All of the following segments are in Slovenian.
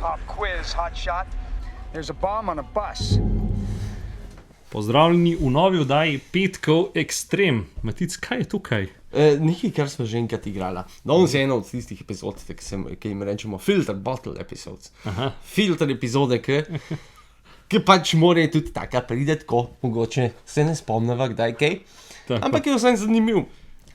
Pop quiz, hotshot. There's a bomb on a bus. Pozdravljeni v novi oddaji Petkov Ekstrem. Matic, kaj je tukaj? Nekaj, kar smo že enkrat igrala. Danes je ena od tistih epizod, ki jim rečemo filter bottle episodes. Aha. Filter epizode, ki pač morajo tudi taka priti, ko mogoče se ne spomnava kdaj kaj. Tako. Ampak je vsem zanimiv.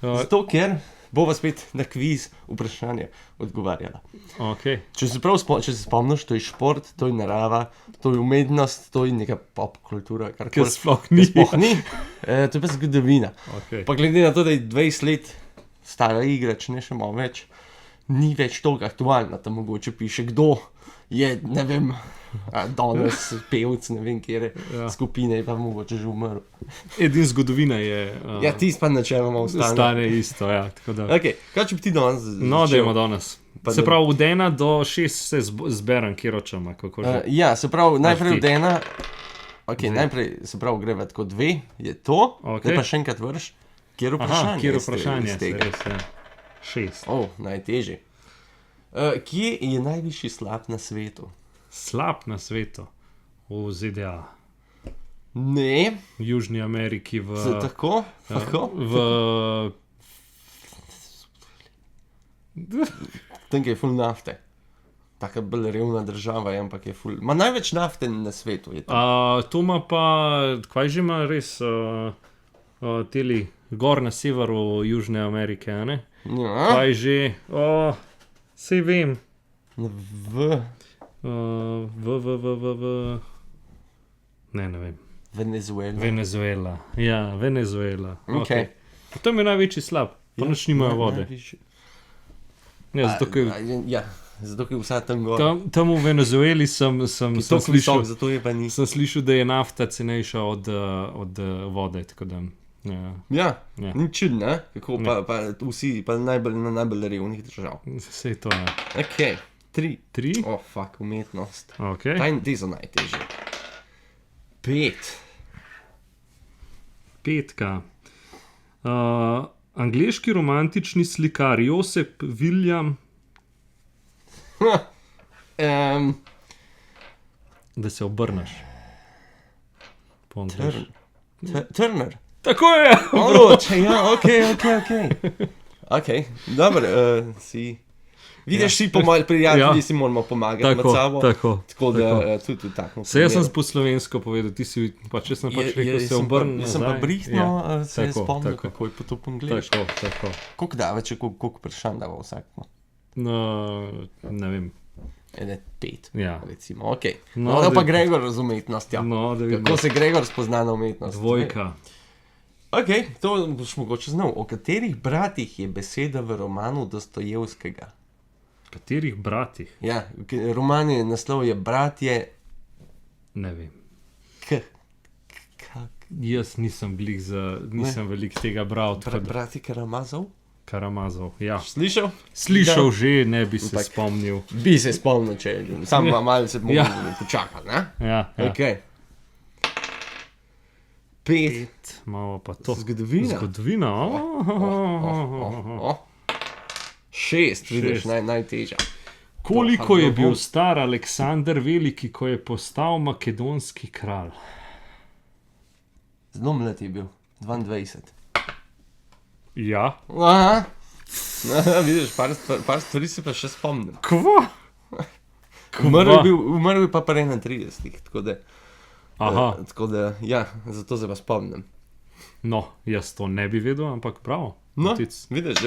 Zato, ker bova spet na kviz vprašanje odgovarjala. Okay. Če se spomniš, to je šport, to je narava, to je umetnost, to je neka pop kultura, kar Ker sploh ni. To je pa zgodovina. Okay. Pa glede na to, da je 20 let stara igra, če ne še malo več, ni več toliko aktualna, tam mogoče piše, kdo je, ne vem, danes pevc, ne vem, kjere skupine je pa mogoče že umrl. Edin zgodovina je... Ja, ti pa načeloma ostane. Stane isto, ja. Tako da. Ok, kaj če bi ti danes No, dajmo danes. Pa Se da- pravi, od 1 do 6 se zberem, kjer očama, kako že. Ja, se pravi, najprej ti. od ena, ok, najprej se pravi greva tako 2, je to, Ok. zdaj pa še enkrat vrš, kjer vprašanje. Aha, kjer iz vprašanje, se tega. res, ja. 6. Najtežji. Kje je najvišji slap na svetu? Slab na svetu. V ZDA. Ne, V Južni Ameriki, tako. v... Tam je ful nafte. Taka bolj revna država je, ampak je ful. Ma največ nafte na svetu je tam. To ima pa, kaj že ima res, teli gor na severu Južne Amerike, a ne? Ja, Kaj že, sej vem, v ne vem, Venezueli. Venezuela, ja, Venezuela, Okej. Tam je največji slab, pa nič nimajo vode. Ja, zato, ker Ja, zato ker vsa tam gor. tam v Venezueli sem Visok, slišal, zato je pa ni. sem slišal, da je nafta cenejša od vode, tako da, ja, Ja, Ja. ni čudno, ne? Kako pa vsi, pa najbolj revnih držav. sej to je. Ok, 3. 3, Oh, fuck, umetnost. ok. Te so najtežje. 5. 5. Angleški romantični slikar Josep William, da se obrneš. Po angleško. Turner. Tako je! Oroče, ja, ok. Ok, dobro, si... Vidiš, si po moji prijatelji, Ja. si moramo pomagati Tako, med sabo. tako, Tako da tako. tudi tako. Se jaz sem po slovensko povedal, ti si pač, jaz sem pač rekel, se obrni Jaz sem pa nazaj. brihtno se tako, spomnil, tako. kako je po to po angliško. Tako. Koliko dava, če koliko vprašanj dava vsak? No, ne vem. Ene 5, Ja. recimo, ok. No, No, da pa da- Gregor z umetnostjo. No, da vidim. Kako se Gregor spozna na umetnost? 2. Ok, to boš mogoče znal. O katerih bratih je beseda v romanu Dostojevskega? Katerih bratih? Ja, roman je, naslov je Bratje Ne vem. K. Jaz nisem veliko tega bral, tako da Brati Karamazov? Karamazov. Ja. Slišal? Slišal že, ne bi se Ampak- spomnil. Bi se spomnil, če sam malo se bomo Ja. počakali, ne? Ja, ja. Ok. 5. Malo pa to. Zgodovina. Zgodovina. 6, vidiš, Šest. najtežja. Koliko je bil Bom- star Aleksander Veliki, ko je postal makedonski kralj? Zelo mlad je bil, 22. Ja. Aha. Vidiš, par stvari se pa še spomnim. Kva? Umrl je pa pri 31, tako da, Aha, tako da, ja, zato se pa spomnim. no, jaz to ne bi vedel, ampak bravo. No, Matic. vidiš,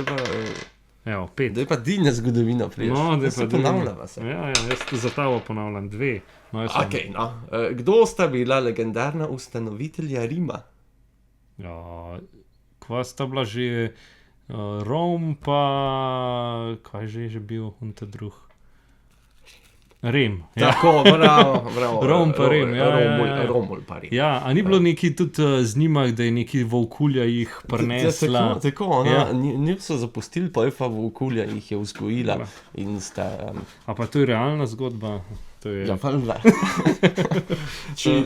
Evo, 5. da je pa dinja zgodovina priješ. No, da je se pa ponavljava se. Ja, jaz za tabo ponavljam 2. No, jaz sem- Ok, no. Kdo sta bila legendarna ustanovitelja Rima? Ja, kva sta bila že Rom, pa kaj že je že bil on ta drug? Rim. Ja. Tako, bravo. Rom pa Rim, ja. Romul pa Rim. Ja, a ni bilo neki tudi z njima, da je neki volkulja jih prinesla? Tako, Ja. njih so zapustili, pa je pa volkulja jih je vzgojila Ja. in sta... A pa to je realna zgodba? To je... Ja, pa da.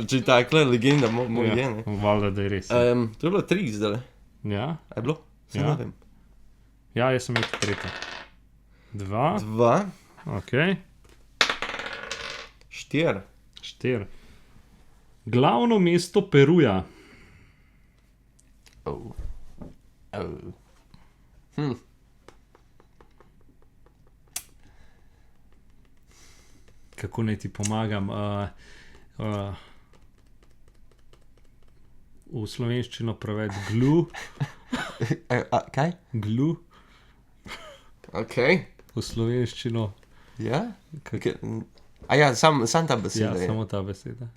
Če takle legenda moj je, ne. Valjda, da je res. To je bilo 3 zdaj, Ja, je bilo? Se Ja. ne vem. ja, jaz sem imel 3. 2, 2, ok. 4. 4. Glavno mesto Peruja. Oh. Kako naj ti pomagam? V slovenščino preveč glu. Kaj? Glu. Ok. V slovenščino. Ja? Sam ta beseda. Ja, samo ta beseda.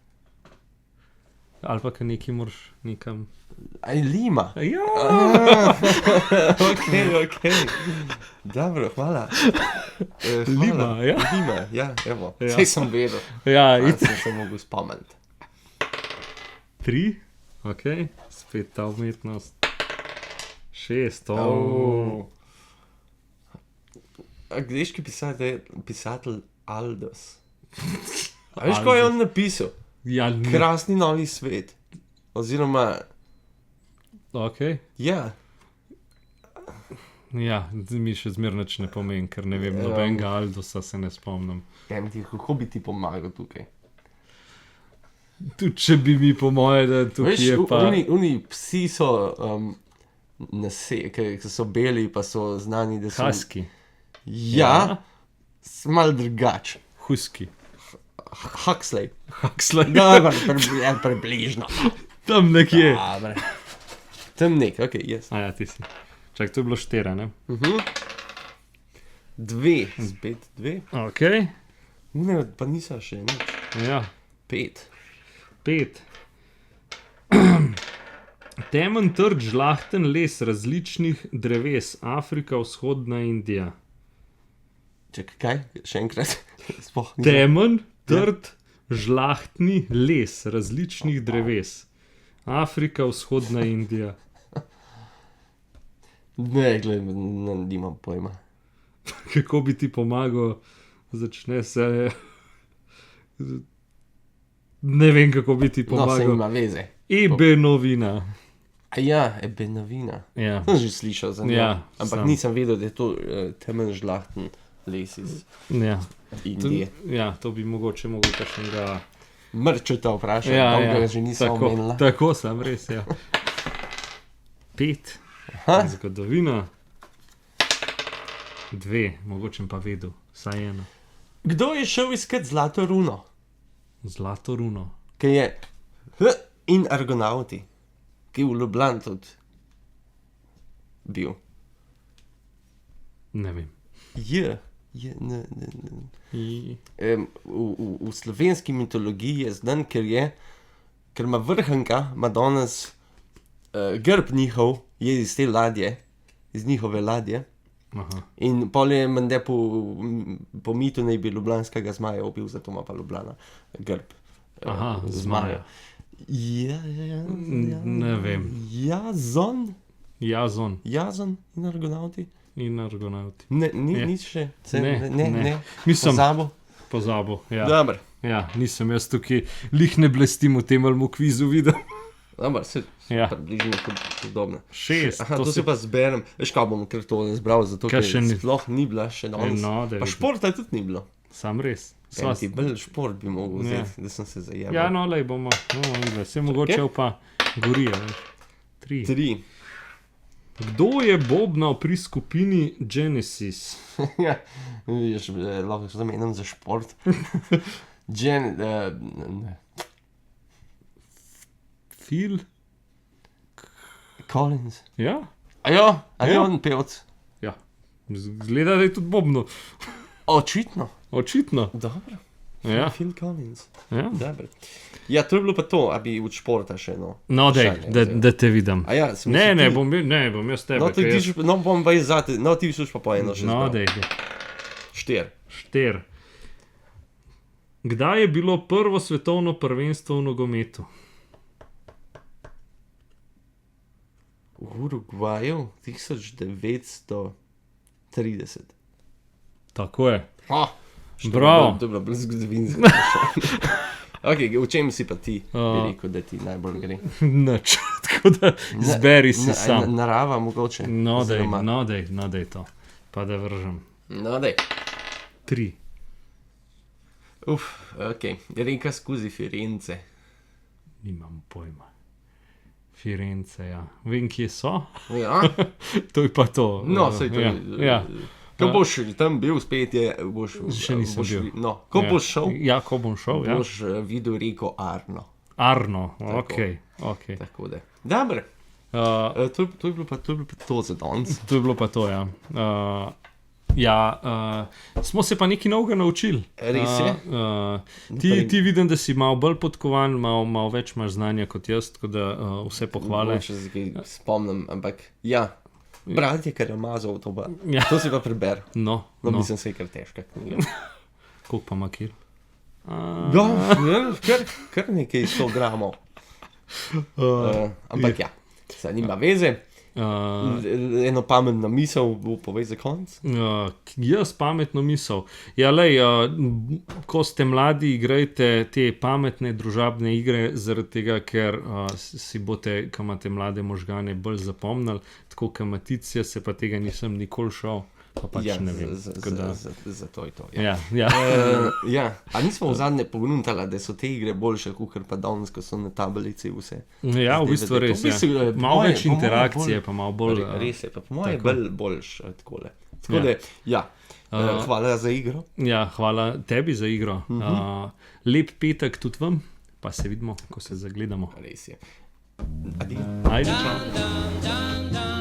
Ali pa, ker nekaj moraš nekam... Lima. Ja! Ok. Dobro, hvala. Lima, ja. Lima, ja, evo. Ja. Saj sem vedel. Ja, Sem se mogel spomniti. 3. Ok, spet ta umetnost. 6. Angleški pisatelj Aldous. A veš, ko je on napisal? Ja, Krasni novi svet. Oziroma, ok. ja. Ja, mi še zmernač ne pomeni, ker ne vem, nobenega Aldosa se ne spomnim. Kako bi ti pomagal tukaj? Tudi če bi mi po moje, da tukaj Veš, je pa... oni psi so, ki so beli, pa so znani, da so... Husky. Ja, mal drugač. Husky. Huxley. Huxley. Dobro, približno. Tam nekje. Dobre. Tam nek, ok, yes. A ja, ti si. Čak, to je bilo 4, ne? 2, spet 2. Ok. Ne, pa niso še nič. Ja, 5. 5. Temen trd žlahten les različnih dreves. Afrika, vzhodna Indija. Čakaj, kaj? Še enkrat? Sploh nisem. Temen trd žlahtni les različnih dreves. Afrika, vzhodna Indija. Ne, gled, nimam pojma. Kako bi ti pomagal, začne se... Ne vem, kako bi ti No, se pomagal. ima veze. Ebenovina. A ja, ebenovina. Ja. Sem že slišal za njo. Ja, ampak sam. nisem vedel, da je to temen žlahten les iz Ja. Indije. Ja, to bi mogoče mogel kakšnega... Mrčeta vprašal, Ja, dolgo ja. že nisem omenila. Tako sem, res, ja. 5. Zgodovina. 2, mogoče pa vedel, vsaj eno. Kdo je šel iskat zlato runo? Zlato runo. Ki je in Argonauti, ki je v Ljubljani tudi bil. Ne vem. V slovenski mitologiji je znan, ker ima vrhanka, ima danes grb njihov, je iz te ladje, iz njihove ladje. Aha. In pol je menda po mitu naj bi ljubljanskega zmaja ubil, zato ima pa Ljubljana grb Aha, zmaja. Ja. Ne vem. Jazon Jazon in Argonauti? in Argonauti. Ne, Je. nič še. Ne. Mislim, pozabil. Ja. Dobar. Ja, nisem jaz tukaj, lih ne blestim v tem ali mu kvizu videl. Dobar, se Ja. približno podobno. 6. Aha, to se pa zberem. Veš, kaj bom kar to zbral, zato Kaj ker še ni? sploh ni bila še danes. No, da je Pa vidno. športa tudi ni bilo. Sam res. Ti bolj šport bi mogel Ja. vzeti, da sem se zajel. Ja, no, lej bomo. Se mogoče pa gorijo, veš. 3. 3. Kdo je bobnal pri skupini Genesis? Ja, vidiš, lahko se zamenjam za šport. Ne. Phil? Collins. Ja? A je Ja. on pevc? Ja. Zgleda, da je tudi bobno. Očitno. Očitno. Dobro. Ja. Phil Collins. Ja. Dobro. Ja, to je bilo pa to, a bi od športa še no. No, dej, Vprašanje, da te vidim. A ja, sem Ne, mislil, bom jaz tebe. No, ti ker jaz- diš, no, bom pa izzate, no, ti viš pa po eno še No, zbral. dej. 4. 4. Kdaj je bilo prvo svetovno prvenstvo v nogometu? V Urugvaju 1930. Tako je. Što Bravo. To je bilo bolj zgodovinsko. Ok, v čem si pa ti bi rekel, da ti najbolj gre? Nič. Tako da zberi si sam. Narava mogoče. No, oziroma- dej to. Pa da vržem. No, dej. 3. Ok, reka skozi Firence. Nimam pojma. Firence, ja. Vem, kje so. Ja, To je pa to. no, sej to ja, je. ja. Ko boš tam bil, spet je, boš... Še nisem boš, bil. No, ko boš šel, Ja, ko bom šel, ja. boš videl reko Arno. Arno, ok. Tako da. Dobro, to je bilo pa to za danes. To je bilo pa to, ja. Smo se pa nekaj novega naučili. Res je. Ti vidim, da si malo bolj podkovan, malo več imaš znanja kot jaz, tako da vse pohvale. Mogoče se kaj spomnim, ampak ja. Brat je Karamazov, Ja. to si pa preber. No. Mislim, se je kar težka knjiga. Koliko pa ima kil? Ja, kar nekaj 100 gramov. Ampak ja, se nima veze. Eno pametno misel bo povej za konc. Jaz pametno misel. Ja, lej, ko ste mladi, igrajte te pametne družabne igre, zaradi tega, ker si boste, ko imate mlade možgane, bolj zapomnili, tako kamaticija, se pa tega nisem nikoli šel, pa pač Ja, ne vem. zato je to. Ja. Ja. A nismo v zadnje pogruntali, da so te igre boljše, kot pa danes, ko so na tablici vse. Ja, v bistvu res, ja. Malo več interakcije, pa malo bolj... Res je, pa po moje boljš takole. Tako da, ja, hvala za igro. Ja, hvala tebi za igro. Lep petek tudi vam, pa se vidimo, ko se zagledamo. Res je. Adi. Ajde, čau.